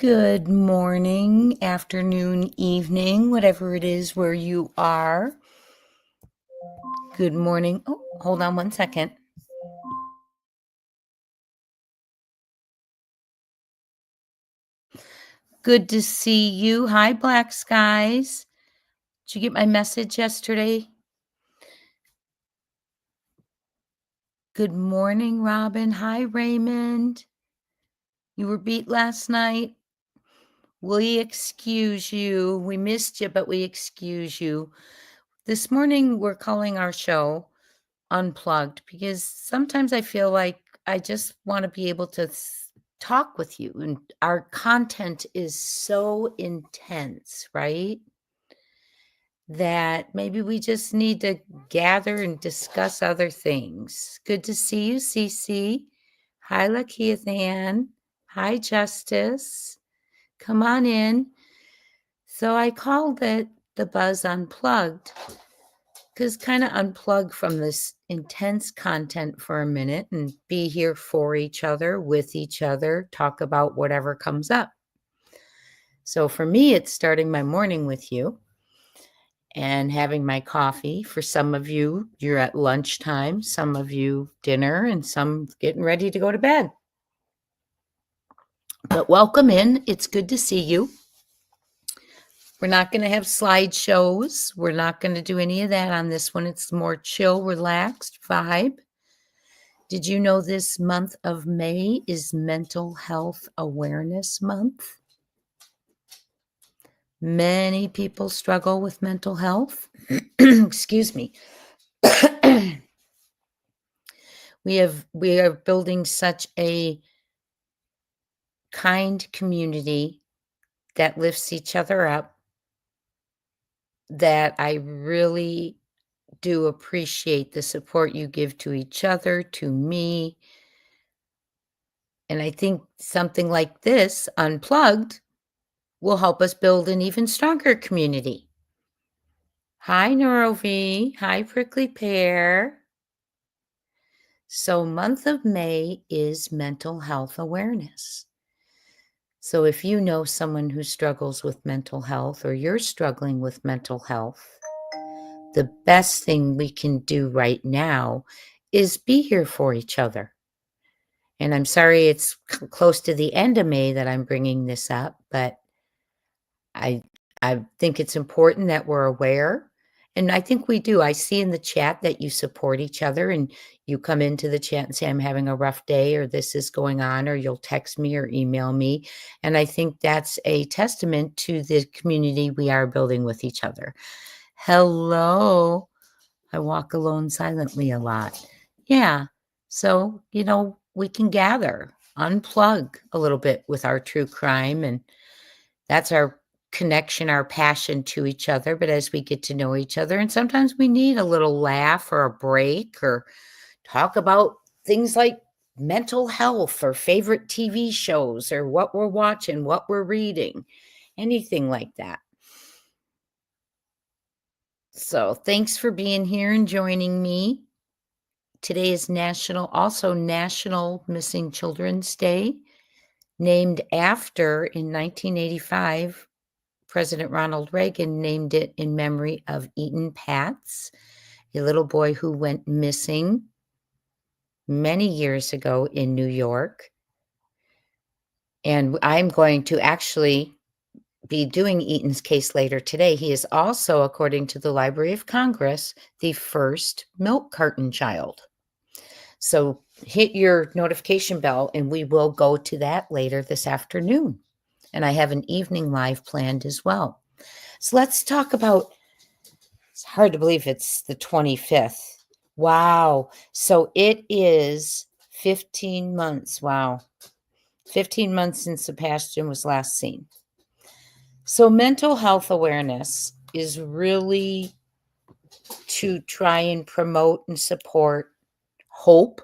Good morning, afternoon, evening, whatever it is where you are. Good morning. Oh, hold on one second. Good to see you. Hi, Black Skies. Did you get my message yesterday? Good morning, Robin. Hi, Raymond. You were beat last night. We excuse you. We missed you, but we excuse you. This morning, we're calling our show Unplugged because sometimes I feel like I just want to be able to talk with you, and our content is so intense, right? That maybe we just need to gather and discuss other things. Good to see you, Cece. Hi, Lakeithan. Hi, Justice. Come on in. So I called it the Buzz Unplugged because kind of unplug from this intense content for a minute and be here for each other, with each other, talk about whatever comes up. So for me, it's starting my morning with you and having my coffee. For some of you, you're at lunchtime, some of you dinner, and some getting ready to go to bed. But welcome in. It's good to see you. We're not going to have slideshows. We're not going to do any of that on this one. It's more chill, relaxed vibe. Did you know this month of May is Mental Health Awareness Month? Many people struggle with mental health. Excuse me. We are building such a kind community that lifts each other up that I really do appreciate the support you give to each other, to me. And I think something like this, Unplugged, will help us build an even stronger community. Hi, NeuroV. Hi, Prickly Pear. So month of May is Mental Health Awareness. So if you know someone who struggles with mental health or you're struggling with mental health, the best thing we can do right now is be here for each other. And I'm sorry it's close to the end of May that I'm bringing this up, but I think it's important that we're aware, and I think we do. I see in the chat that you support each other, and you come into the chat and say, "I'm having a rough day," or "This is going on," or you'll text me or email me, and I think that's a testament to the community we are building with each other. Hello. I walk alone silently a lot. Yeah. So, we can gather, unplug a little bit with our true crime, and that's our connection, our passion to each other. But as we get to know each other, and sometimes we need a little laugh or a break or talk about things like mental health or favorite TV shows or what we're watching, what we're reading, anything like that. So thanks for being here and joining me. Today is National Missing Children's Day, named after, in 1985, President Ronald Reagan named it in memory of Eaton Patz, a little boy who went missing many years ago in New York. And I'm going to actually be doing Eaton's case later today. He is also, according to the Library of Congress, the first milk carton child. So hit your notification bell and we will go to that later this afternoon. And I have an evening live planned as well. So let's talk about, it's hard to believe it's the 25th. Wow. So it is 15 months. Wow. 15 months since Sebastian was last seen. So mental health awareness is really to try and promote and support hope,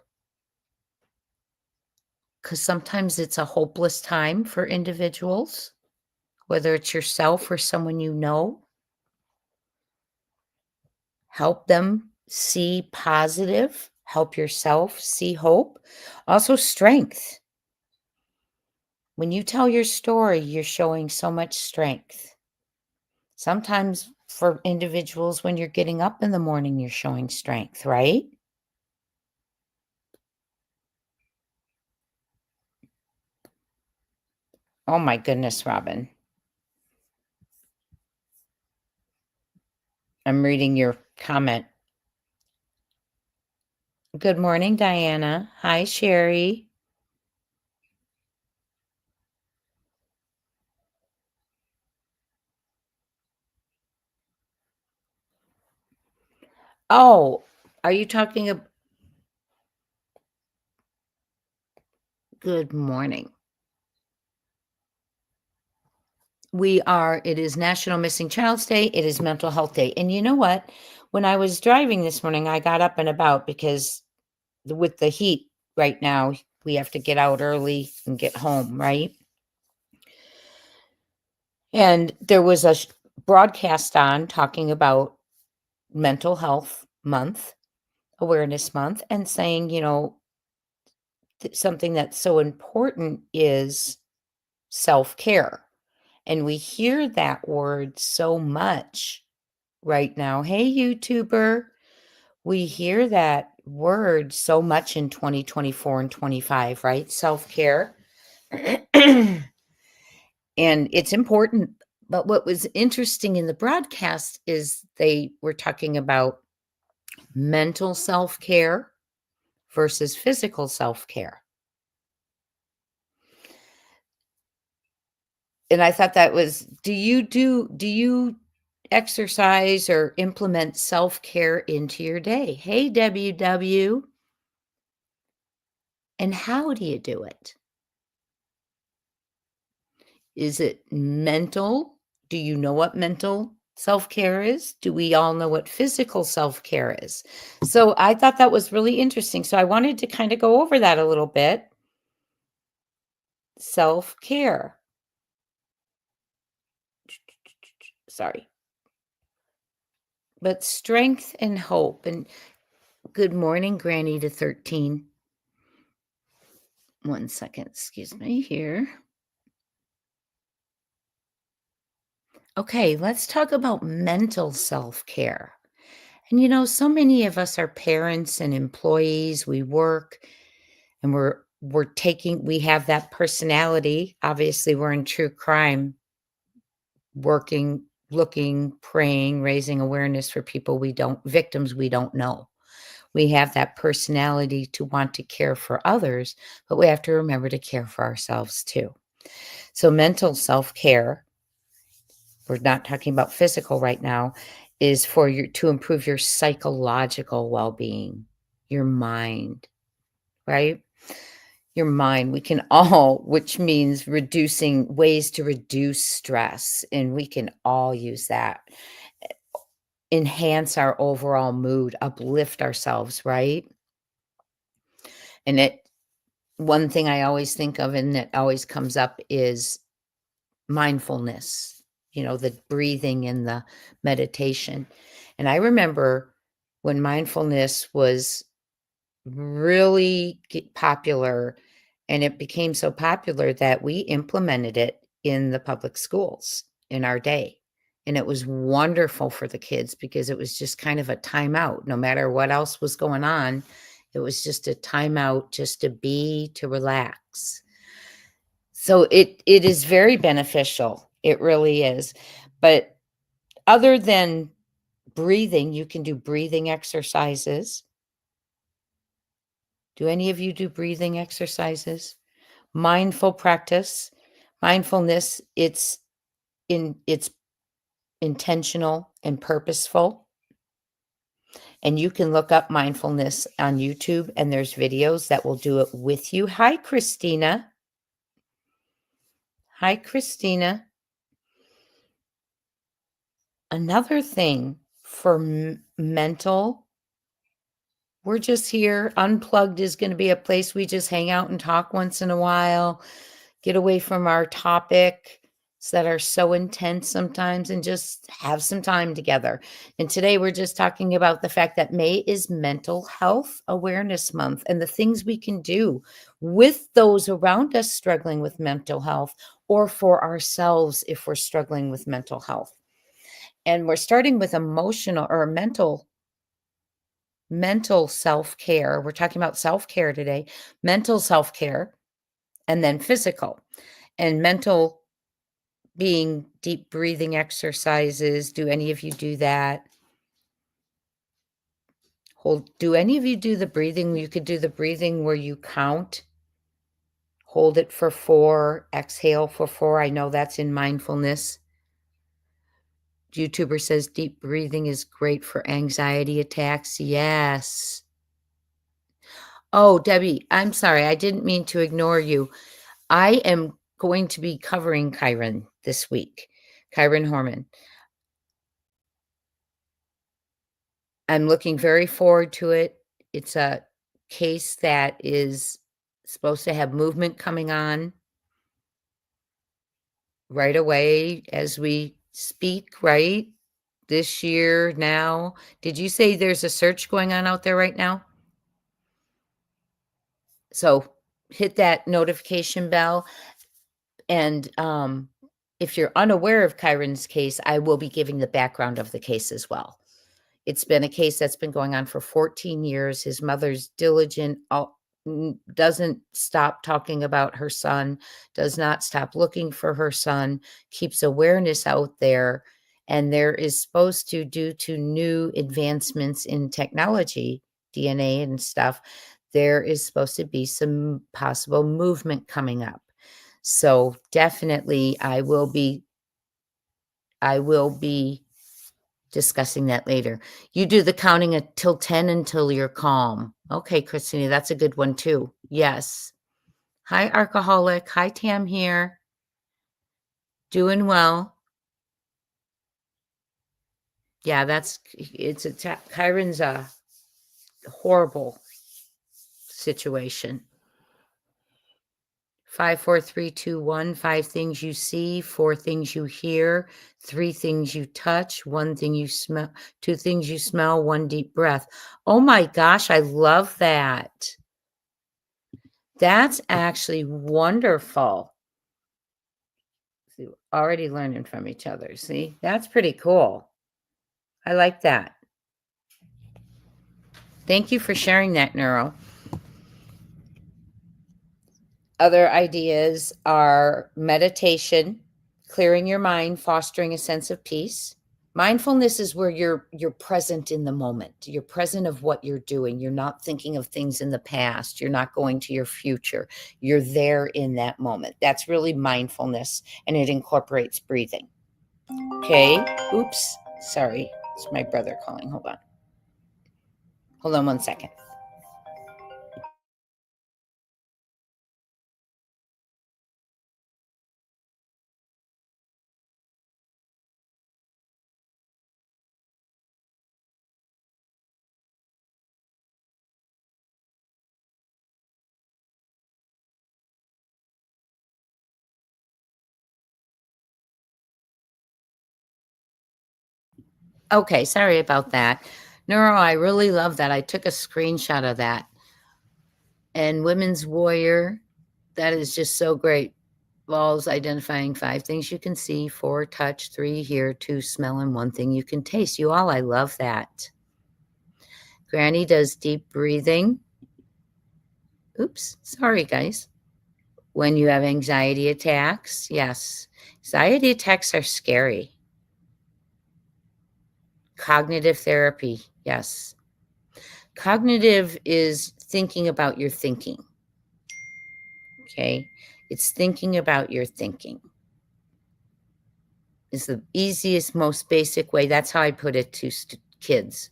because sometimes it's a hopeless time for individuals, whether it's yourself or someone you know. Help them see positive, help yourself see hope. Also strength. When you tell your story, you're showing so much strength. Sometimes for individuals, when you're getting up in the morning, you're showing strength, right? Oh my goodness, Robin. I'm reading your comment. Good morning, Diana. Hi, Sherry. Oh, are you talking about good morning? It is National Missing Child's Day. It is Mental Health Day. And you know what? When I was driving this morning, I got up and about because with the heat right now, we have to get out early and get home, right? And there was a broadcast on talking about Mental Health Month, Awareness Month, and saying, something that's so important is self care. And we hear that word so much right now. Hey, YouTuber. We hear that word so much in 2024 and 25, right? Self care. And it's important. But what was interesting in the broadcast is they were talking about mental self care versus physical self care. And I thought that was, do you exercise or implement self care into your day? Hey, WW. And how do you do it? Is it mental? Do you know what mental self-care is? Do we all know what physical self-care is? So I thought that was really interesting. So I wanted to kind of go over that a little bit. Self-care. Sorry. But strength and hope. And good morning, Granny to 13. 1 second, excuse me here. Okay, let's talk about mental self-care. And so many of us are parents and employees, we work and we have that personality. Obviously, we're in true crime, working, looking, praying, raising awareness for victims we don't know. We have that personality to want to care for others, but we have to remember to care for ourselves too. So mental self-care, we're not talking about physical right now, is to improve your psychological well-being, your mind, right? Your mind, we can all, which means reducing ways to reduce stress, and we can all use that. Enhance our overall mood, uplift ourselves, right? And one thing I always think of and that always comes up is mindfulness, the breathing and the meditation. And I remember when mindfulness was really popular, and it became so popular that we implemented it in the public schools in our day. And it was wonderful for the kids because it was just kind of a timeout. No matter what else was going on, it was just a timeout just to relax. So it is very beneficial. It really is. But other than breathing, you can do breathing exercises. Do any of you do breathing exercises? Mindful practice. Mindfulness, it's intentional and purposeful. And you can look up mindfulness on YouTube and there's videos that will do it with you. Hi, Christina. Hi, Christina. Another thing for mental, we're just here. Unplugged is going to be a place we just hang out and talk once in a while, get away from our topics that are so intense sometimes and just have some time together. And today we're just talking about the fact that May is Mental Health Awareness Month and the things we can do with those around us struggling with mental health, or for ourselves if we're struggling with mental health. And we're starting with emotional or mental self-care. We're talking about self-care today, mental self-care, and then physical. And mental being deep breathing exercises. Do any of you do that? Do any of you do the breathing? You could do the breathing where you count. Hold it for 4, exhale for 4. I know that's in mindfulness. YouTuber says deep breathing is great for anxiety attacks. Yes. Oh, Debbie, I'm sorry. I didn't mean to ignore you. I am going to be covering Chiron this week, Chiron Horman. I'm looking very forward to it. It's a case that is supposed to have movement coming on right away as we speak, right? This year now. Did you say there's a search going on out there right now? So hit that notification bell. And if you're unaware of Chiron's case, I will be giving the background of the case as well. It's been a case that's been going on for 14 years. His mother's diligent, doesn't stop talking about her son, does not stop looking for her son, keeps awareness out there. And there is supposed to, due to new advancements in technology, DNA and stuff, there is supposed to be some possible movement coming up. So definitely I will be discussing that later. You do the counting until 10 until you're calm. Okay, Christina, that's a good one too. Yes. Hi, Alcoholic. Hi, Tam here. Doing well. Yeah, Chiron's a horrible situation. 5, 4, 3, 2, 1. 5 things you see, 4 things you hear, 3 things you touch, 1 thing you smell, 2 things you smell, 1 deep breath. Oh my gosh, I love that. That's actually wonderful. See, already learning from each other. See, that's pretty cool. I like that. Thank you for sharing that, Neuro. Other ideas are meditation, clearing your mind, fostering a sense of peace. Mindfulness is where you're present in the moment. You're present of what you're doing. You're not thinking of things in the past. You're not going to your future. You're there in that moment. That's really mindfulness, and it incorporates breathing. Okay. Oops. Sorry. It's my brother calling. Hold on. Hold on 1 second. Okay, sorry about that. Neuro, I really love that. I took a screenshot of that. And Women's Warrior, that is just so great. Walls identifying 5 things you can see, 4 touch, 3 hear, 2 smell, and 1 thing you can taste. You all, I love that. Granny does deep breathing. Oops, sorry, guys. When you have anxiety attacks, yes. Anxiety attacks are scary. Cognitive therapy, yes. Cognitive is thinking about your thinking. Okay? It's thinking about your thinking. It's the easiest, most basic way. That's how I put it to kids.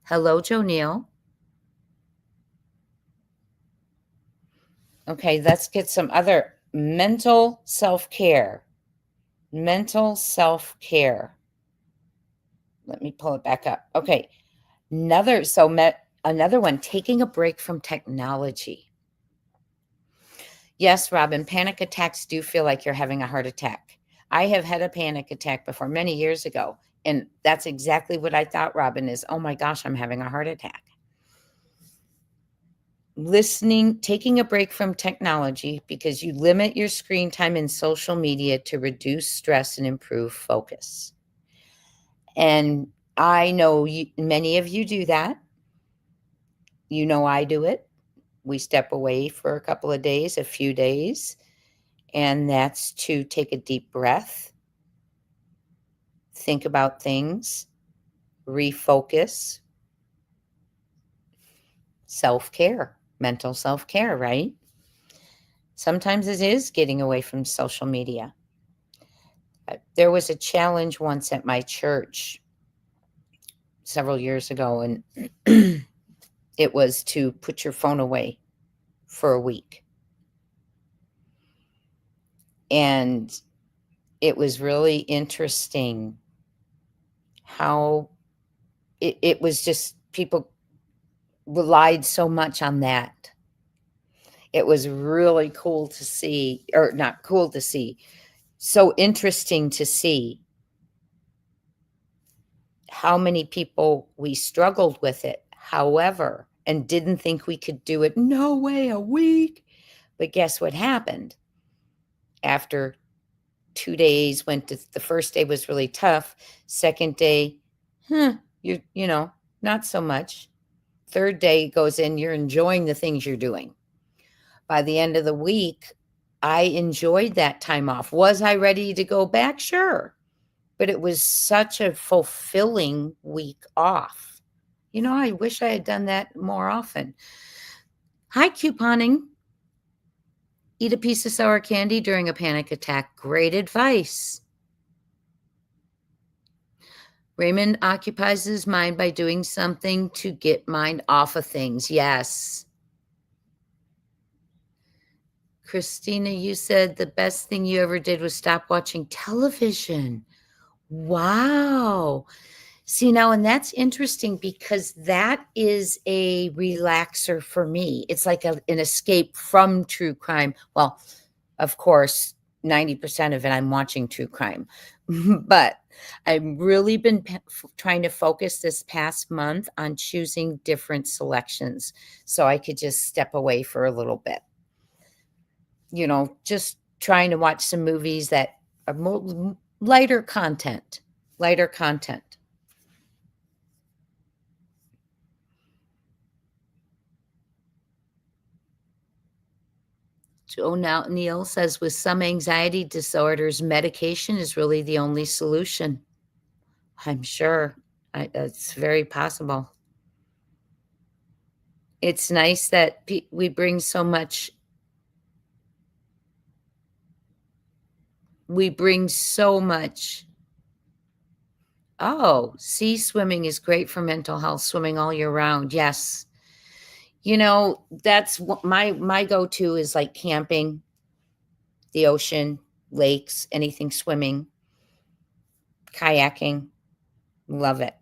Hello, Joe Neal. Okay, let's get some other mental self-care. Mental self-care. Let me pull it back up. Okay. Another one, taking a break from technology. Yes, Robin, panic attacks do feel like you're having a heart attack. I have had a panic attack before many years ago, and that's exactly what I thought, Robin, is, oh my gosh, I'm having a heart attack. taking a break from technology because you limit your screen time in social media to reduce stress and improve focus. And I know many of you do that. You know I do it. We step away for a couple of days, a few days, and that's to take a deep breath, think about things, refocus, self-care, mental self-care, right? Sometimes it is getting away from social media. There was a challenge once at my church several years ago, and it was to put your phone away for a week. And it was really interesting how it was just people relied so much on that. It was really cool to see, or not cool to see, so interesting to see how many people we struggled with it, however, and didn't think we could do it. No way, a week. But guess what happened? After 2 days, the first day was really tough. Second day, you know, not so much. Third day goes in, you're enjoying the things you're doing. By the end of the week, I enjoyed that time off. Was I ready to go back? Sure. But it was such a fulfilling week off. You know, I wish I had done that more often. Hi, couponing. Eat a piece of sour candy during a panic attack. Great advice. Raymond occupies his mind by doing something to get mind off of things. Yes. Christina, you said the best thing you ever did was stop watching television. Wow. See, now, and that's interesting because that is a relaxer for me. It's like an escape from true crime. Well, of course, 90% of it, I'm watching true crime. But I've really been trying to focus this past month on choosing different selections so I could just step away for a little bit. You know, just trying to watch some movies that are more lighter content. Joe now Neil says with some anxiety disorders, medication is really the only solution. I'm sure. It's very possible. It's nice that we bring so much. We bring so much. Oh, sea swimming is great for mental health, swimming all year round. Yes. You know, that's what my go-to is like camping, the ocean, lakes, anything swimming, kayaking. Love it.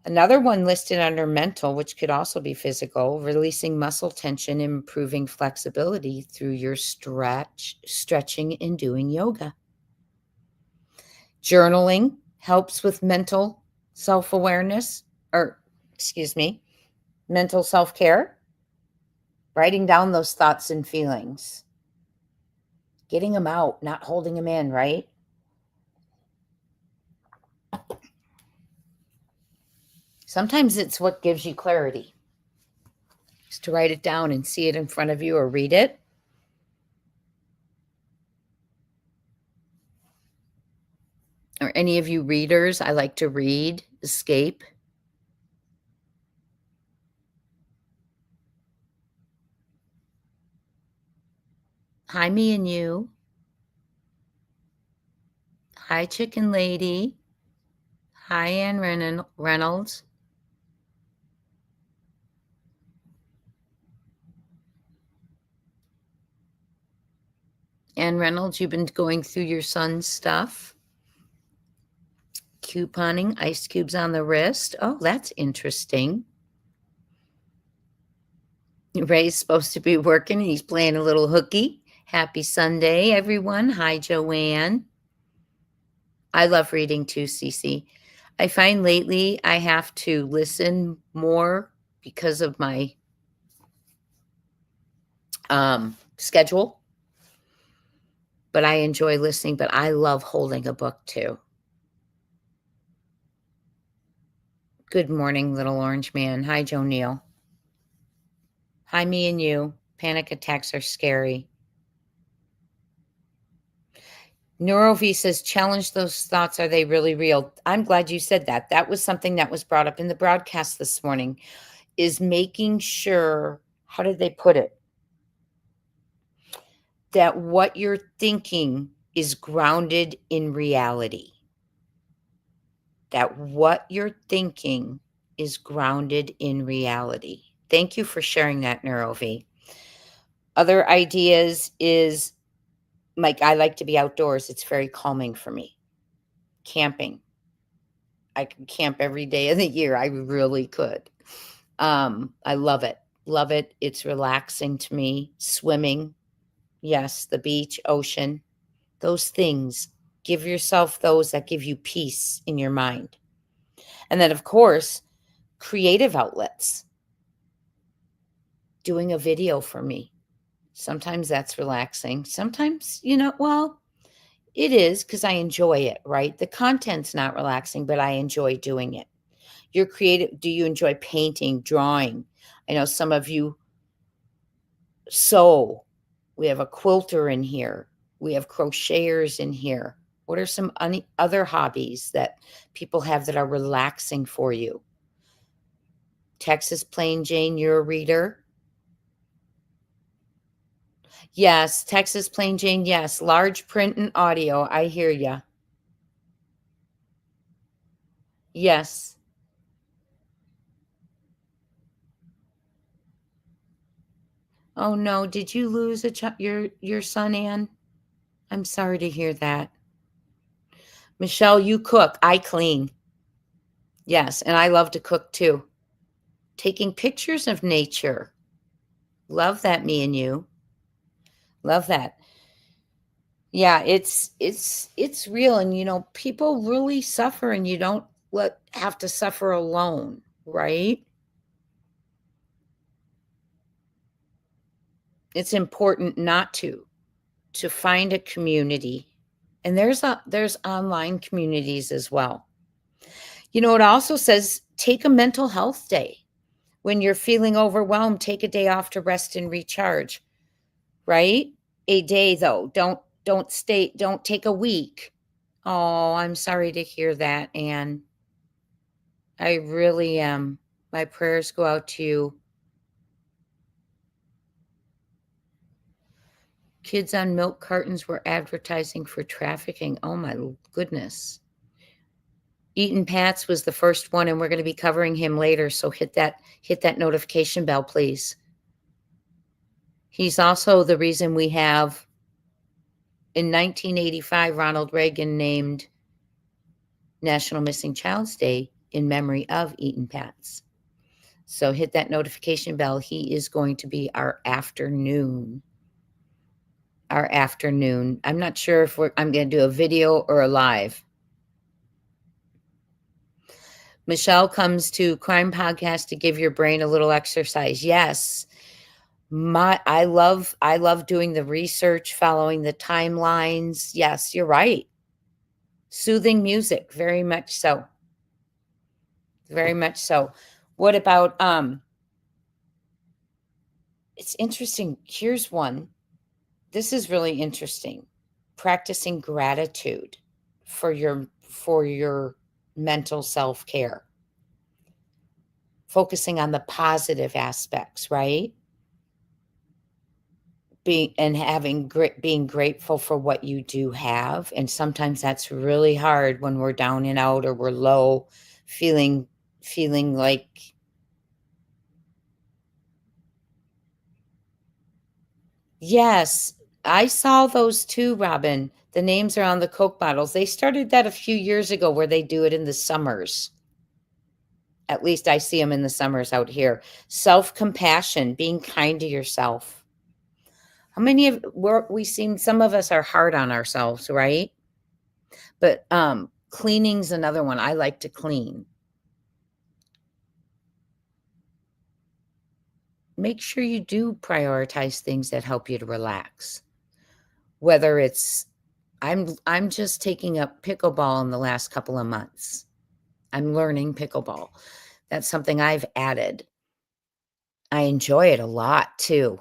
Another one listed under mental, which could also be physical, releasing muscle tension, improving flexibility through your stretching, and doing yoga. Journaling helps with mental self-awareness, or excuse me, mental self-care. Writing down those thoughts and feelings. Getting them out, not holding them in, right? Sometimes it's what gives you clarity. Just to write it down and see it in front of you or read it. Or any of you readers, I like to read, escape. Hi, me and you. Hi, Chicken Lady. Hi, Ann Reynolds. Ann Reynolds, you've been going through your son's stuff. Couponing, ice cubes on the wrist. Oh, that's interesting. Ray's supposed to be working. He's playing a little hooky. Happy Sunday, everyone. Hi, Joanne. I love reading too, Cece. I find lately I have to listen more because of my schedule, but I enjoy listening, but I love holding a book too. Good morning, little orange man. Hi, Joe Neal. Hi, me and you. Panic attacks are scary. NeuroV says, challenge those thoughts. Are they really real? I'm glad you said that. That was something that was brought up in the broadcast this morning, is making sure, how did they put it? That what you're thinking is grounded in reality. That what you're thinking is grounded in reality. Thank you for sharing that, NeuroV. Other ideas is, like, I like to be outdoors. It's very calming for me. Camping. I could camp every day of the year. I really could. I love it. Love it. It's relaxing to me. Swimming. Yes, the beach, ocean. Those things. Give yourself those that give you peace in your mind. And then, of course, creative outlets. Doing a video for me. Sometimes that's relaxing. Sometimes, well, it is, because I enjoy it, right? The content's not relaxing, but I enjoy doing it. You're creative. Do you enjoy painting, drawing? I know some of you sew. We have a quilter in here. We have crocheters in here. What are some other hobbies that people have that are relaxing for you? Texas Plain Jane, you're a reader? Yes, Texas Plain Jane, yes. Large print and audio. I hear ya. Yes. Oh no, did you lose your son, Ann? I'm sorry to hear that. Michelle, you cook. I clean. Yes, and I love to cook too. Taking pictures of nature. Love that, me and you. Love that. Yeah, it's real, and people really suffer, and you don't have to suffer alone, right? It's important not to find a community. And there's online communities as well. It also says take a mental health day. When you're feeling overwhelmed, take a day off to rest and recharge, right? A day though. Don't take a week. Oh, I'm sorry to hear that, Anne. I really am. My prayers go out to you. Kids on milk cartons were advertising for trafficking. Oh my goodness. Eaton Pat's was the first one, and we're going to be covering him later, so hit that notification bell, please. He's also the reason we have, in 1985, Ronald Reagan named National Missing Child's Day in memory of Eaton Pat's. So hit that notification bell. He is going to be our afternoon. I'm not sure if I'm going to do a video or a live. Michelle comes to Crime Podcast to give your brain a little exercise. Yes. I love doing the research, following the timelines. Yes, you're right. Soothing music, very much so. Very much so. What about it's interesting. Here's one. This is really interesting. Practicing gratitude for your mental self-care. Focusing on the positive aspects, right? Being grateful for what you do have. And sometimes that's really hard when we're down and out, or we're low, feeling like, yes, I saw those too, Robin. The names are on the Coke bottles. They started that a few years ago, where they do it in the summers. At least I see them in the summers out here. Self-compassion, being kind to yourself. How many of we seem, some of us are hard on ourselves, right? But cleaning's another one. I like to clean. make sure you do prioritize things that help you to relax. Whether it's I'm just taking up pickleball in the last couple of months. I'm learning pickleball. That's something I've added. I enjoy it a lot too.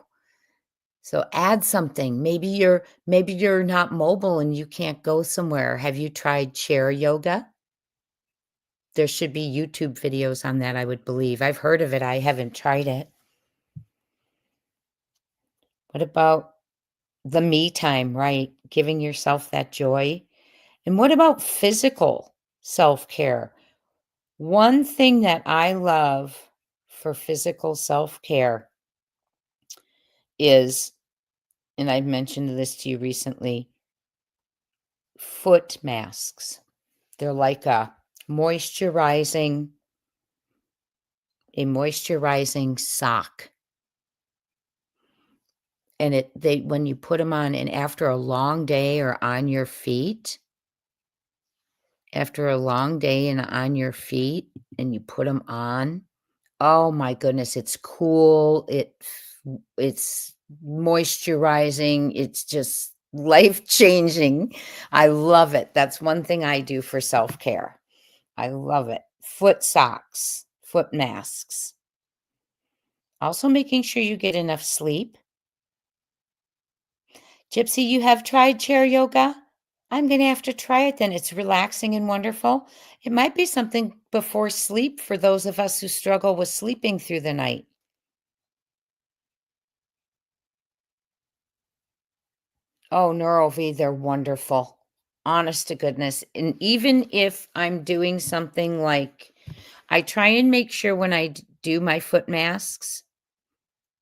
So add something. Maybe you're not mobile and you can't go somewhere. Have you tried chair yoga? There should be YouTube videos on that, I would believe. I've heard of it. I haven't tried it. What about the me time, right? Giving yourself that joy. And what about physical self-care? One thing that I love for physical self-care is, and I've mentioned this to you recently, foot masks. They're like moisturizing a moisturizing sock. And they when you put them on and after a long day or on your feet, after a long day and on your feet and you put them on, oh my goodness, it's cool. It's moisturizing. It's just life-changing. I love it. That's one thing I do for self-care. I love it. Foot socks, foot masks. Also making sure you get enough sleep. Gypsy, you have tried chair yoga? I'm going to have to try it then. It's relaxing and wonderful. It might be something before sleep for those of us who struggle with sleeping through the night. Oh, NeuroV, they're wonderful. Honest to goodness. And even if I'm doing something like, I try and make sure when I do my foot masks.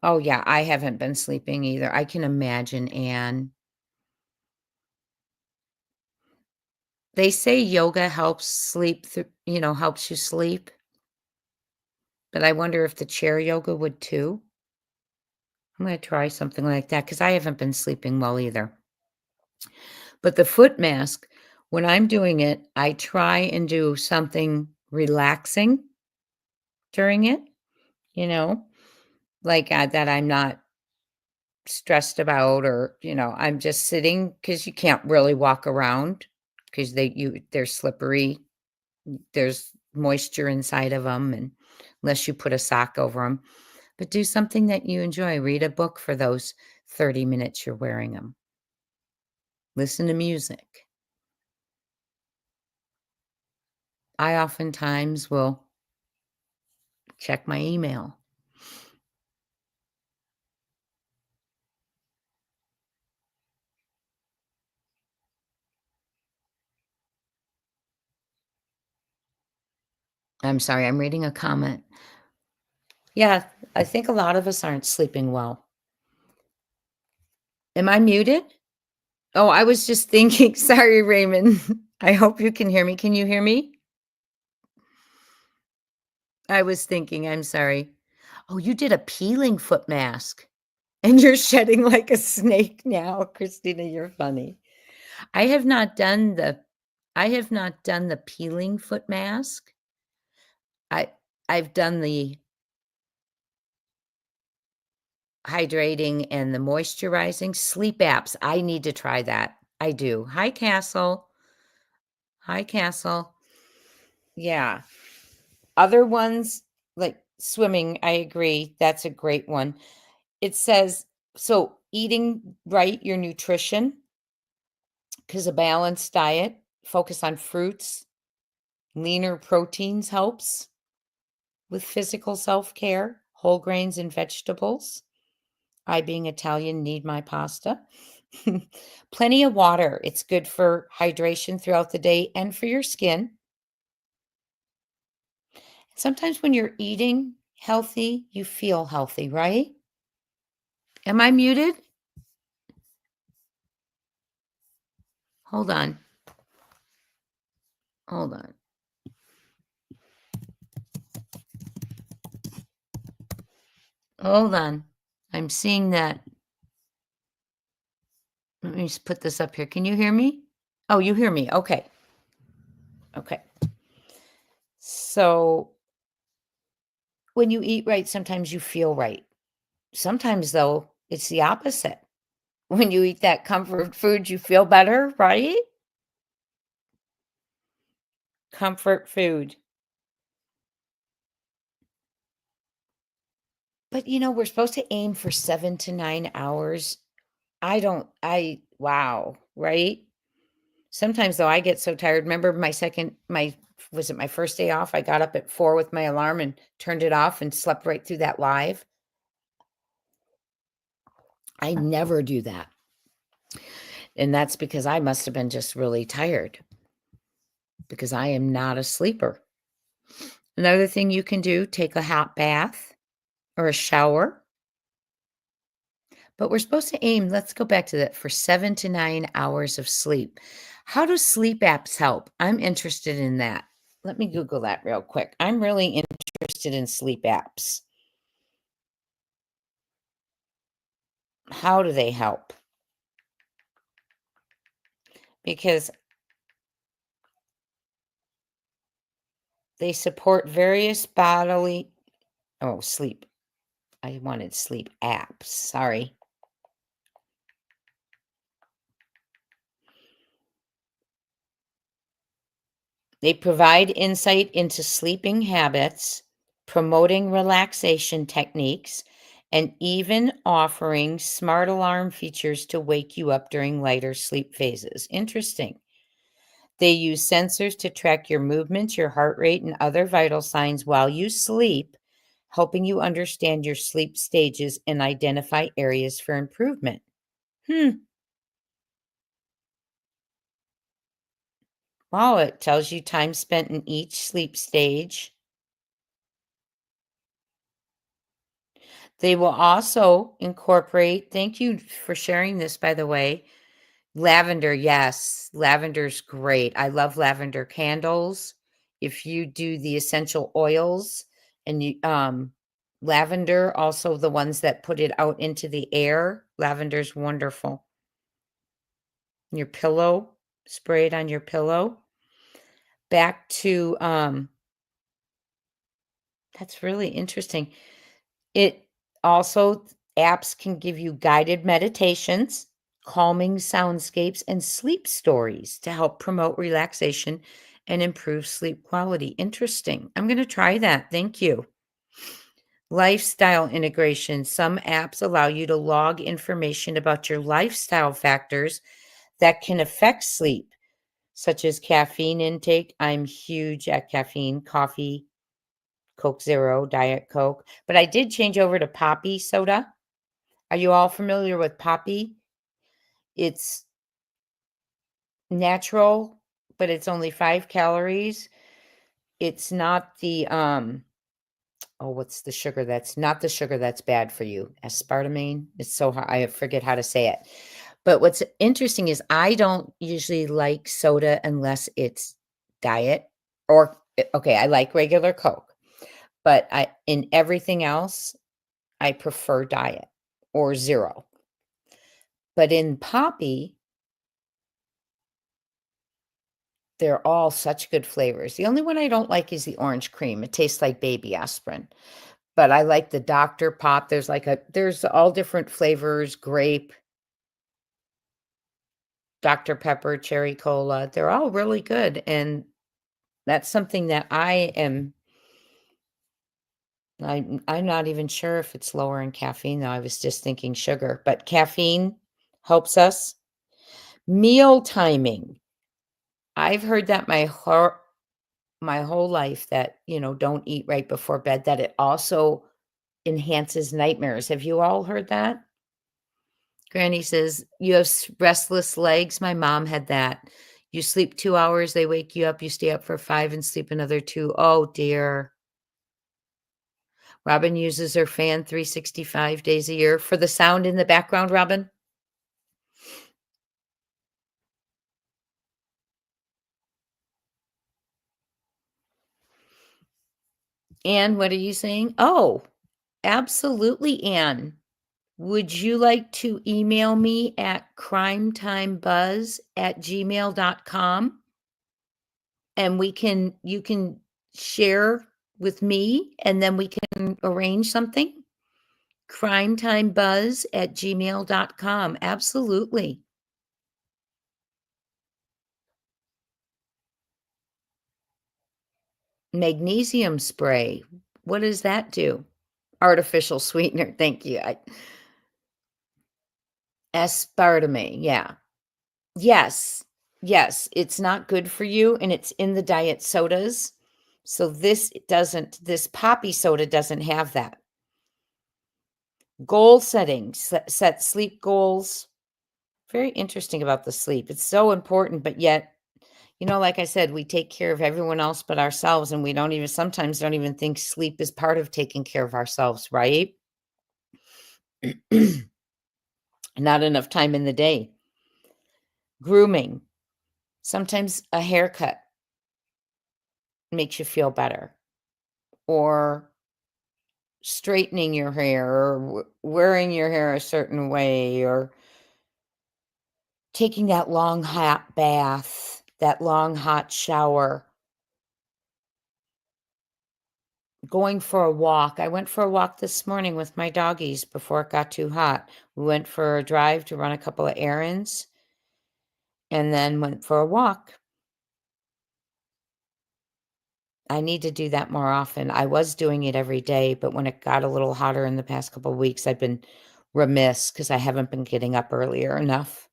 Oh, yeah, I haven't been sleeping either. I can imagine, Anne. They say yoga helps sleep through, helps you sleep. But I wonder if the chair yoga would too. I'm gonna try something like that because I haven't been sleeping well either. But the foot mask, when I'm doing it, I try and do something relaxing during it, you know, like, that I'm not stressed about or, I'm just sitting because you can't really walk around because they're slippery. There's moisture inside of them, and unless you put a sock over them. But do something that you enjoy. Read a book for those 30 minutes you're wearing them. Listen to music. I oftentimes will check my email. I'm sorry, I'm reading a comment. Yeah, I think a lot of us aren't sleeping well. Am I muted? Oh, I was just thinking. Sorry, Raymond. I hope you can hear me. Can you hear me? I was thinking, I'm sorry. Oh, you did a peeling foot mask and you're shedding like a snake now. Christina, you're funny. I have not done the I have not done the peeling foot mask. I I've done the hydrating and the moisturizing. Sleep apps, I need to try that. I do. Hi, Castle. Hi, Castle. Yeah. Other ones, like swimming, I agree. That's a great one. It says, so eating right, your nutrition, because a balanced diet, focus on fruits, leaner proteins helps with physical self-care, whole grains and vegetables. I, being Italian, need my pasta. Plenty of water. It's good for hydration throughout the day and for your skin. Sometimes when you're eating healthy, you feel healthy, right? Am I muted? Hold on. Hold on. Hold on. I'm seeing that. Let me just put this up here. Can you hear me? Oh, you hear me. Okay. Okay. So when you eat right, sometimes you feel right. Sometimes, though, it's the opposite. When you eat that comfort food, you feel better, right? Comfort food. But, we're supposed to aim for 7 to 9 hours. Wow, right? Sometimes, though, I get so tired. Remember my was it my first day off? I got up at 4 with my alarm and turned it off and slept right through that live. I never do that. And that's because I must have been just really tired because I am not a sleeper. Another thing you can do, take a hot bath or a shower. But we're supposed to aim, let's go back to that, for 7 to 9 hours of sleep. How do sleep apps help? I'm interested in that. Let me Google that real quick. I'm really interested in sleep apps. How do they help? Because they support various bodily sleep. I wanted sleep apps. Sorry. They provide insight into sleeping habits, promoting relaxation techniques, and even offering smart alarm features to wake you up during lighter sleep phases. Interesting. They use sensors to track your movements, your heart rate, and other vital signs while you sleep, helping you understand your sleep stages and identify areas for improvement. Hmm. Wow, it tells you time spent in each sleep stage. They will also incorporate, thank you for sharing this, by the way. Lavender, yes, lavender's great. I love lavender candles. If you do the essential oils and lavender, also the ones that put it out into the air, lavender's wonderful. Your pillow, spray it on your pillow. Back to that's really interesting. It also apps can give you guided meditations, calming soundscapes, and sleep stories to help promote relaxation and improve sleep quality. Interesting. I'm going to try that. Thank you. Lifestyle integration. Some apps allow you to log information about your lifestyle factors that can affect sleep, such as caffeine intake. I'm huge at caffeine, coffee, Coke Zero, Diet Coke, but I did change over to Poppy soda. Are you all familiar with Poppy? It's natural, but it's only 5 calories. It's not the, what's the sugar that's not the sugar that's bad for you? Aspartame? It's so hard, I forget how to say it. But what's interesting is I don't usually like soda unless it's diet or okay, I like regular Coke, but in everything else, I prefer diet or zero. But in Poppy, they're all such good flavors. The only one I don't like is the orange cream. It tastes like baby aspirin. But I like the Dr. Pop. There's all different flavors, grape, Dr. Pepper, cherry cola. They're all really good. And that's something that I'm not even sure if it's lower in caffeine, though. I was just thinking sugar, but caffeine helps us. Meal timing. I've heard that my whole life that, don't eat right before bed, that it also enhances nightmares. Have you all heard that? Granny says, "You have restless legs." My mom had that. You sleep 2 hours, they wake you up, you stay up for 5 and sleep another 2. Oh, dear. Robin uses her fan 365 days a year for the sound in the background, Robin? Anne, what are you saying? Oh, absolutely, Anne. Would you like to email me at crimetimebuzz@gmail.com? And you can share with me and then we can arrange something? crimetimebuzz@gmail.com. Absolutely. Magnesium spray. What does that do? Artificial sweetener. Thank you. Aspartame. Yeah. Yes. Yes. It's not good for you and it's in the diet sodas. So this poppy soda doesn't have that. Goal setting, set sleep goals. Very interesting about the sleep. It's so important, but yet, like I said, we take care of everyone else but ourselves, and we sometimes don't even think sleep is part of taking care of ourselves, right? Not enough time in the day. Grooming. Sometimes a haircut makes you feel better, or straightening your hair, or wearing your hair a certain way, or taking that long hot bath, that long hot shower, going for a walk. I went for a walk this morning with my doggies before it got too hot. We went for a drive to run a couple of errands and then went for a walk. I need to do that more often. I was doing it every day, but when it got a little hotter in the past couple of weeks, I've been remiss because I haven't been getting up earlier enough.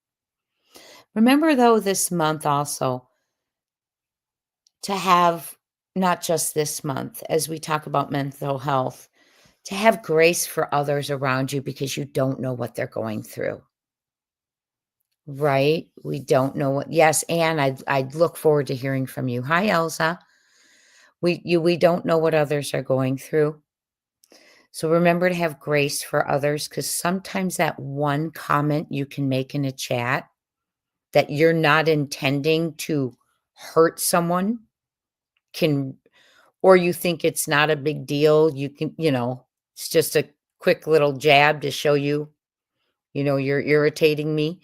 Remember, though, this month also to have, not just this month, as we talk about mental health, to have grace for others around you because you don't know what they're going through. Right? We don't know what. Yes, and I'd look forward to hearing from you. Hi, Elsa. We don't know what others are going through. So remember to have grace for others, because sometimes that one comment you can make in a chat that you're not intending to hurt someone can, or you think it's not a big deal. You can, it's just a quick little jab to show you, you're irritating me.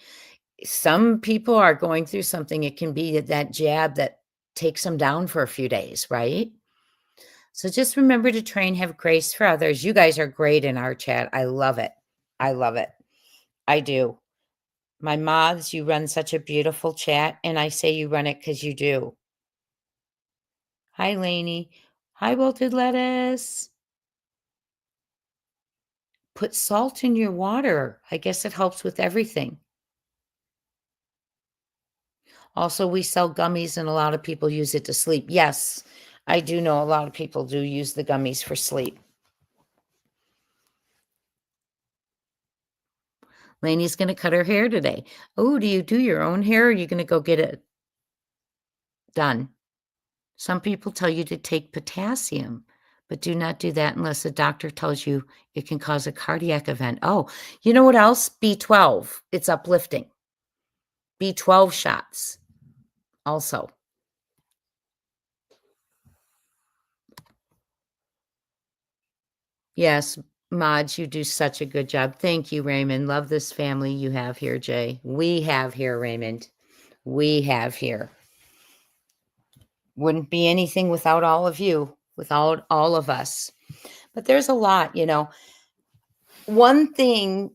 Some people are going through something. It can be that jab that takes them down for a few days, right? So just remember to try and have grace for others. You guys are great in our chat. I love it. I love it. I do. My moths, you run such a beautiful chat, and I say you run it because you do. Hi, Lainey. Hi, wilted lettuce. Put salt in your water. I guess it helps with everything. Also, we sell gummies and a lot of people use it to sleep. Yes, I do know a lot of people do use the gummies for sleep. Lainey's going to cut her hair today. Oh, do you do your own hair, or are you going to go get it done? Some people tell you to take potassium, but do not do that unless a doctor tells you it can cause a cardiac event. Oh, you know what else? B12. It's uplifting. B12 shots also. Yes, Mods, you do such a good job. Thank you, Raymond. Love this family you have here, Jay. We have here, Raymond. We have here. Wouldn't be anything without all of you, without all of us. But there's a lot, One thing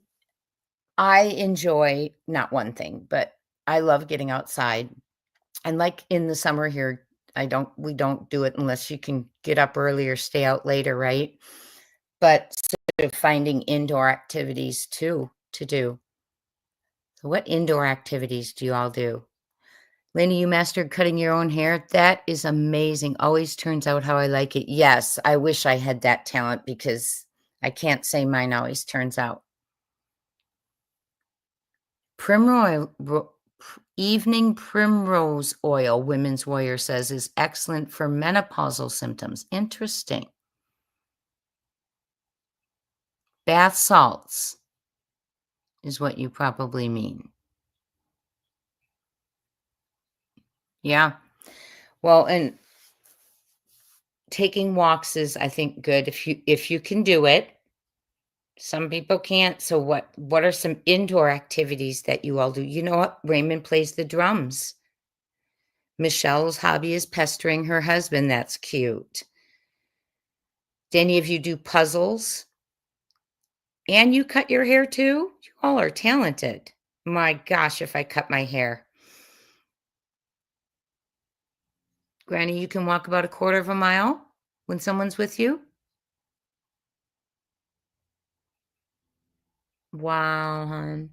I enjoy, not one thing, but I love getting outside. And like in the summer here, we don't do it unless you can get up early or stay out later, right? But sort of finding indoor activities too to do. So what indoor activities do you all do? Lainey, you mastered cutting your own hair. That is amazing. Always turns out how I like it. Yes, I wish I had that talent because I can't say mine always turns out. Evening primrose oil, Women's Warrior says, is excellent for menopausal symptoms. Interesting. Bath salts is what you probably mean. Yeah. Well, and taking walks is, I think, good if you can do it. Some people can't. So what are some indoor activities that you all do? You know what? Raymond plays the drums. Michelle's hobby is pestering her husband. That's cute. Do any of you do puzzles? And you cut your hair too? You all are talented. My gosh, if I cut my hair. Granny, you can walk about a quarter of a mile when someone's with you? Wow, hon.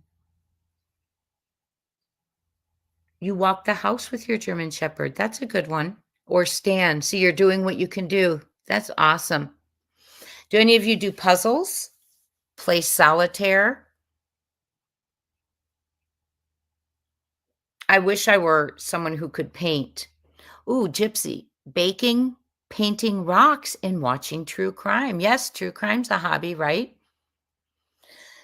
You walk the house with your German Shepherd. That's a good one. Or stand. See, you're doing what you can do. That's awesome. Do any of you do puzzles? Play solitaire? I wish I were someone who could paint. Ooh, gypsy. Baking, painting rocks, and watching true crime. Yes, true crime's a hobby, right?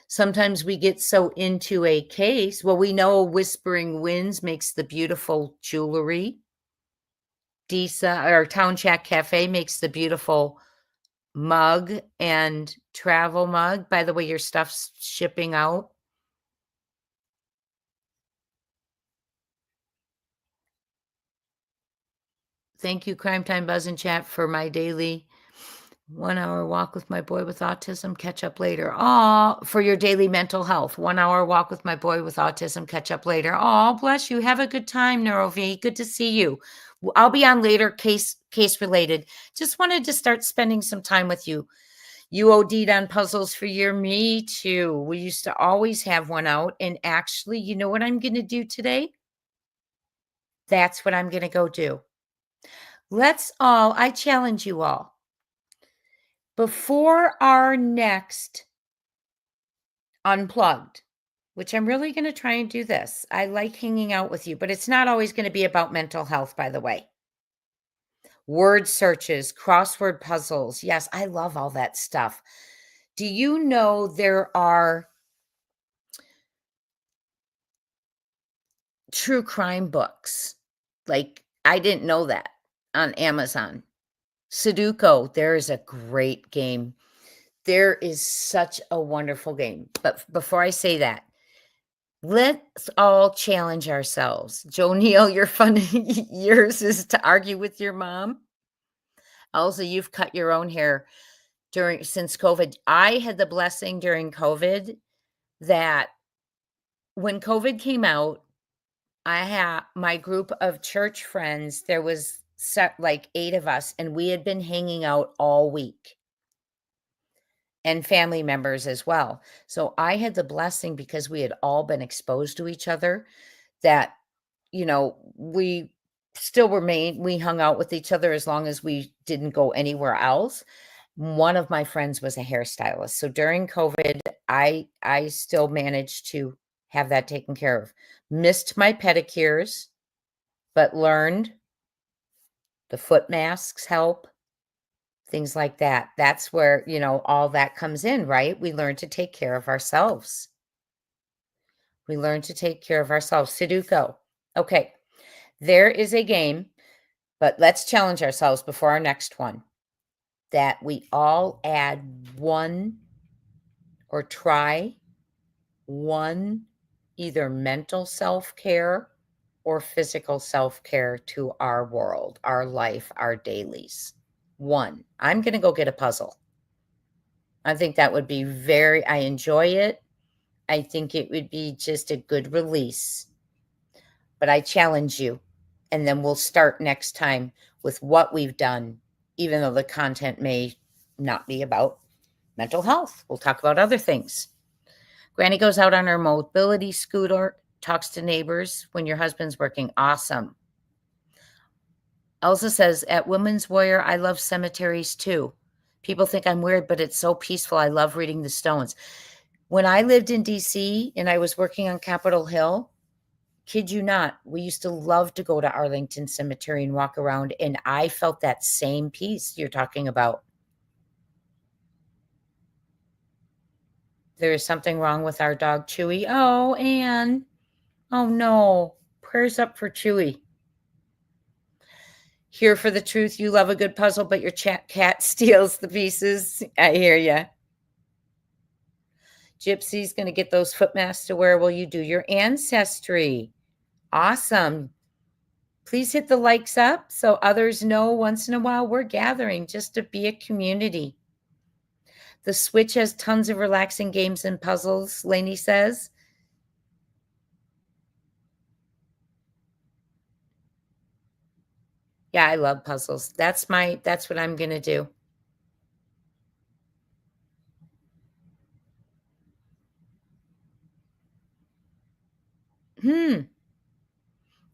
Sometimes we get so into a case. Well, we know Whispering Winds makes the beautiful jewelry. Disa or Town Shack Cafe makes the beautiful mug and travel mug. By the way, your stuff's shipping out. Thank you, Crime Time Buzz and Chat, for my daily 1 hour walk with my boy with autism. Catch up later. Aw, for your daily mental health. 1 hour walk with my boy with autism. Catch up later. Aw, bless you. Have a good time, NeuroV. Good to see you. I'll be on later, case related. Just wanted to start spending some time with you. You OD'd on puzzles for your me too. We used to always have one out. And actually, you know what I'm going to do today? That's what I'm going to go do. I challenge you all. Before our next Unplugged, which I'm really going to try and do this. I like hanging out with you, but it's not always going to be about mental health, by the way. Word searches, crossword puzzles. Yes, I love all that stuff. Do you know there are true crime books? Like, I didn't know that, on Amazon. Sudoku, there is a great game. There is such a wonderful game. But before I say that, let's all challenge ourselves. Joe Neal, your fun yours is to argue with your mom. Also, you've cut your own hair since COVID. I had the blessing during COVID that when COVID came out, I had my group of church friends. There was like 8 of us, and we had been hanging out all week. And family members as well. So I had the blessing because we had all been exposed to each other that, we still we hung out with each other as long as we didn't go anywhere else. One of my friends was a hairstylist. So during COVID, I still managed to have that taken care of. Missed my pedicures, but learned the foot masks help. Things like that. That's where, all that comes in, right? We learn to take care of ourselves. We learn to take care of ourselves. Sudoku. Okay. There is a game, but let's challenge ourselves before our next one that we all add one or try one either mental self-care or physical self-care to our world, our life, our dailies. One. I'm going to go get a puzzle. I think that would be I enjoy it. I think it would be just a good release. But I challenge you. And then we'll start next time with what we've done, even though the content may not be about mental health. We'll talk about other things. Granny goes out on her mobility scooter, talks to neighbors when your husband's working. Awesome. Elsa says, at Women's Warrior, I love cemeteries too. People think I'm weird, but it's so peaceful. I love reading the stones. When I lived in DC and I was working on Capitol Hill, kid you not, we used to love to go to Arlington Cemetery and walk around, and I felt that same peace you're talking about. There is something wrong with our dog, Chewy. Oh, Anne. Oh, no. Prayers up for Chewy. Here for the truth. You love a good puzzle, but your cat steals the pieces. I hear ya. Gypsy's going to get those foot masks to wear while you do your ancestry. Awesome. Please hit the likes up so others know once in a while we're gathering just to be a community. The Switch has tons of relaxing games and puzzles, Lainey says. Yeah, I love puzzles. That's what I'm going to do.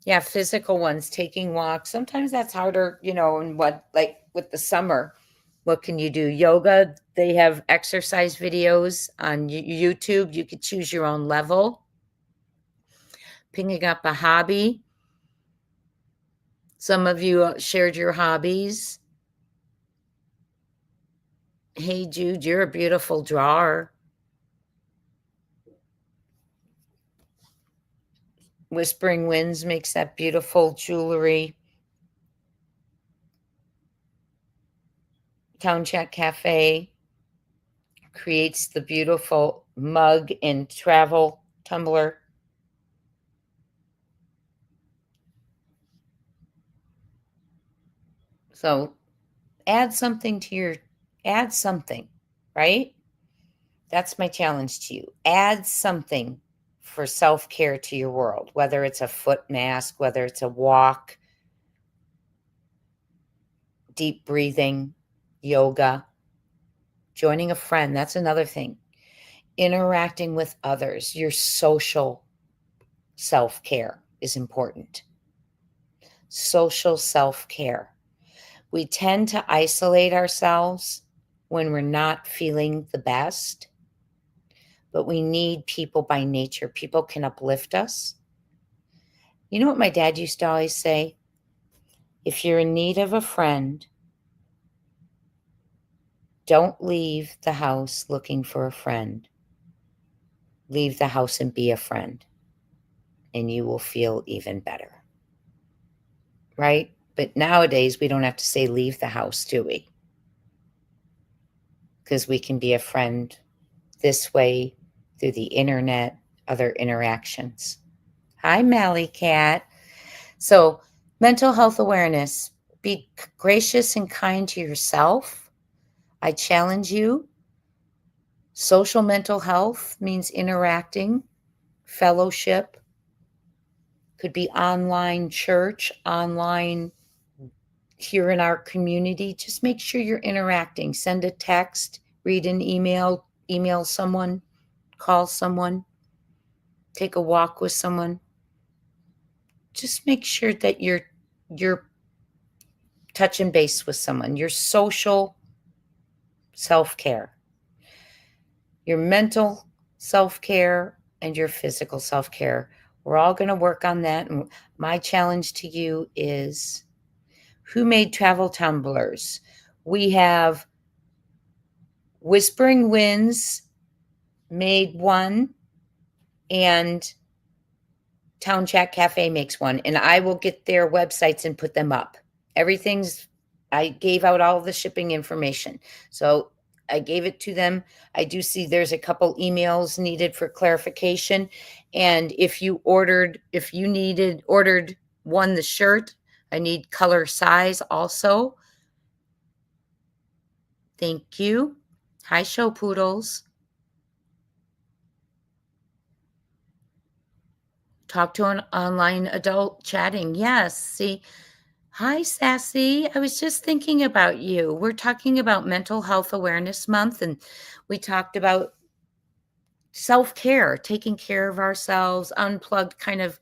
Yeah, physical ones, taking walks. Sometimes that's harder, and like with the summer, what can you do? Yoga, they have exercise videos on YouTube. You could choose your own level. Picking up a hobby. Some of you shared your hobbies. Hey, Jude, you're a beautiful drawer. Whispering Winds makes that beautiful jewelry. Town Chat Cafe creates the beautiful mug and travel tumbler. So add something, right? That's my challenge to you. Add something for self-care to your world, whether it's a foot mask, whether it's a walk, deep breathing, yoga, joining a friend. That's another thing. Interacting with others, your social self-care is important. Social self-care. We tend to isolate ourselves when we're not feeling the best, but we need people by nature. People can uplift us. You know what my dad used to always say? If you're in need of a friend, don't leave the house looking for a friend. Leave the house and be a friend, and you will feel even better. Right? But nowadays, we don't have to say leave the house, do we? Because we can be a friend this way through the internet, other interactions. Hi, Mally Cat. So, mental health awareness. Be gracious and kind to yourself. I challenge you. Social mental health means interacting, fellowship, could be online church, online here in our community. Just make sure you're interacting. Send a text, read an email, email someone, call someone, take a walk with someone. Just make sure that you're touching base with someone. Your social self-care, your mental self-care, and your physical self-care. We're all going to work on that. And my challenge to you is, who made travel tumblers? We have Whispering Winds made one, and Town Chat Cafe makes one, and I will get their websites and put them up. I gave out all of the shipping information. So I gave it to them. I do see there's a couple emails needed for clarification. And if you ordered one, the shirt, I need color size also. Thank you. Hi, Show Poodles. Talk to an online adult chatting. Yes. See, hi, Sassy. I was just thinking about you. We're talking about Mental Health Awareness Month, and we talked about self-care, taking care of ourselves, unplugged, kind of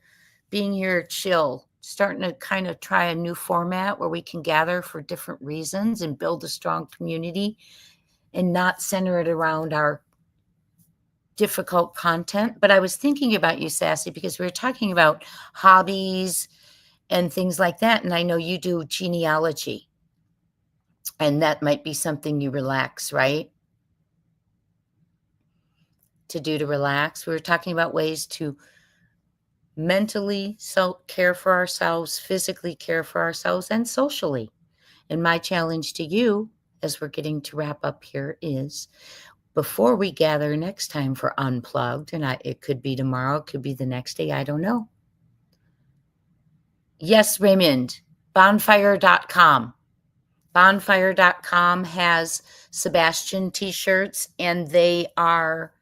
being here chill, starting to kind of try a new format where we can gather for different reasons and build a strong community and not center it around our difficult content. But I was thinking about you, Sassy, because we were talking about hobbies and things like that. And I know you do genealogy, and that might be something you relax, right? To relax. We were talking about ways to mentally care for ourselves, physically care for ourselves, and socially. And my challenge to you, as we're getting to wrap up here, is before we gather next time for Unplugged, and it could be tomorrow, it could be the next day, I don't know. Yes, Raymond, bonfire.com. Bonfire.com has Sebastian t-shirts, and they are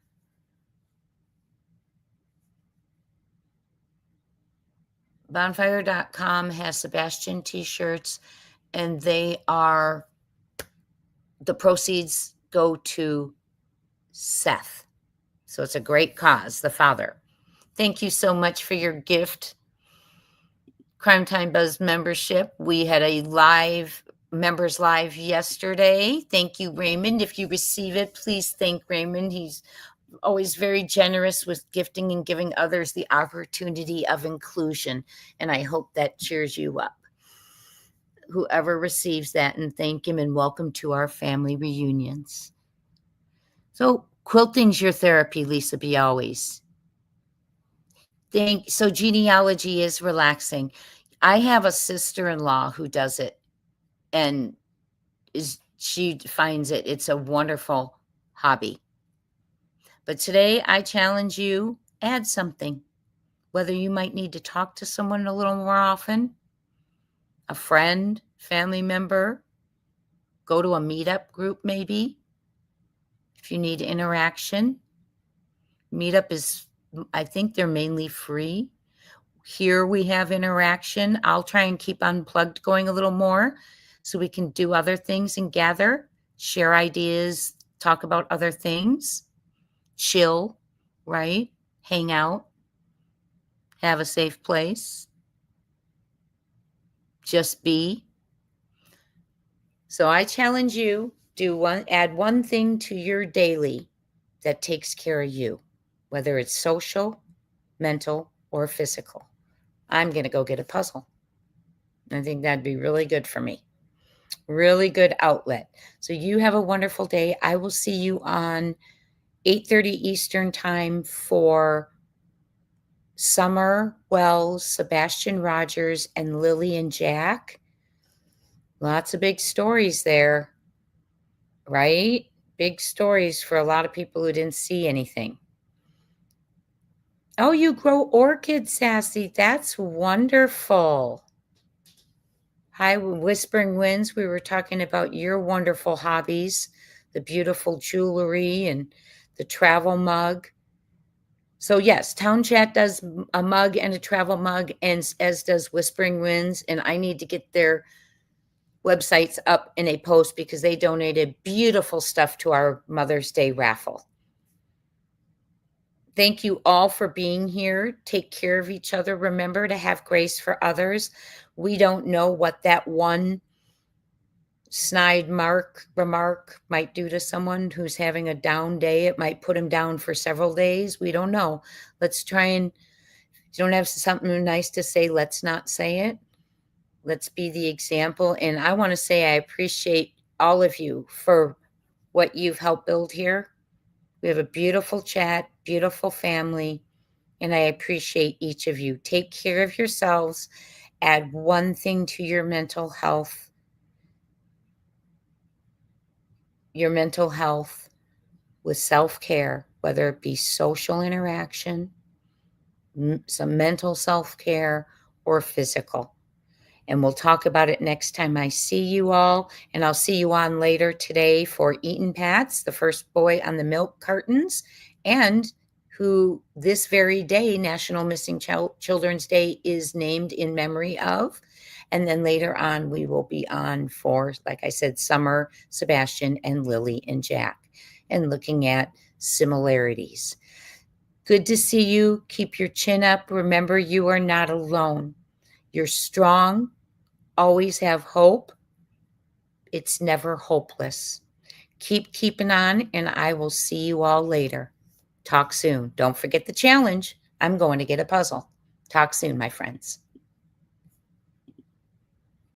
Bonfire.com has Sebastian t-shirts, and the proceeds go to Seth. So it's a great cause, the father. Thank you so much for your gift, Crime Time Buzz membership. We had a members live yesterday. Thank you, Raymond. If you receive it, please thank Raymond. He's always very generous with gifting and giving others the opportunity of inclusion. And I hope that cheers you up. Whoever receives that, and thank him, and welcome to our family reunions. So quilting's your therapy, Lisa B. Always. So genealogy is relaxing. I have a sister-in-law who does it, and she finds it's a wonderful hobby. But today I challenge you, add something. Whether you might need to talk to someone a little more often, a friend, family member, go to a meetup group maybe. If you need interaction, meetup is, I think they're mainly free. Here we have interaction. I'll try and keep Unplugged going a little more so we can do other things and gather, share ideas, talk about other things, chill, right? Hang out, have a safe place, just be. So I challenge you, add one thing to your daily that takes care of you, whether it's social, mental, or physical. I'm going to go get a puzzle. I think that'd be really good for me. Really good outlet. So you have a wonderful day. I will see you on 8:30 Eastern time for Summer Wells, Sebastian Rogers, and Lily and Jack. Lots of big stories there, right? Big stories for a lot of people who didn't see anything. Oh, you grow orchids, Sassy. That's wonderful. Hi, Whispering Winds. We were talking about your wonderful hobbies, the beautiful jewelry and the travel mug. So yes, Town Chat does a mug and a travel mug, and as does Whispering Winds. And I need to get their websites up in a post because they donated beautiful stuff to our Mother's Day raffle. Thank you all for being here. Take care of each other. Remember to have grace for others. We don't know what that one snide remark might do to someone who's having a down day. It might put him down for several days. We don't know. Let's try and, if you don't have something nice to say, let's not say it. Let's be the example. And I want to say I appreciate all of you for what you've helped build here. We have a beautiful chat, beautiful family, and I appreciate each of you. Take care of yourselves. Add one thing to your mental health with self-care, whether it be social interaction, some mental self-care, or physical. And we'll talk about it next time I see you all. And I'll see you on later today for Eaton Pats, the first boy on the milk cartons, and who this very day, National Missing Children's Day, is named in memory of. And then later on, we will be on for, like I said, Summer, Sebastian, and Lily and Jack, and looking at similarities. Good to see you. Keep your chin up. Remember, you are not alone. You're strong. Always have hope. It's never hopeless. Keep keeping on, and I will see you all later. Talk soon. Don't forget the challenge. I'm going to get a puzzle. Talk soon, my friends.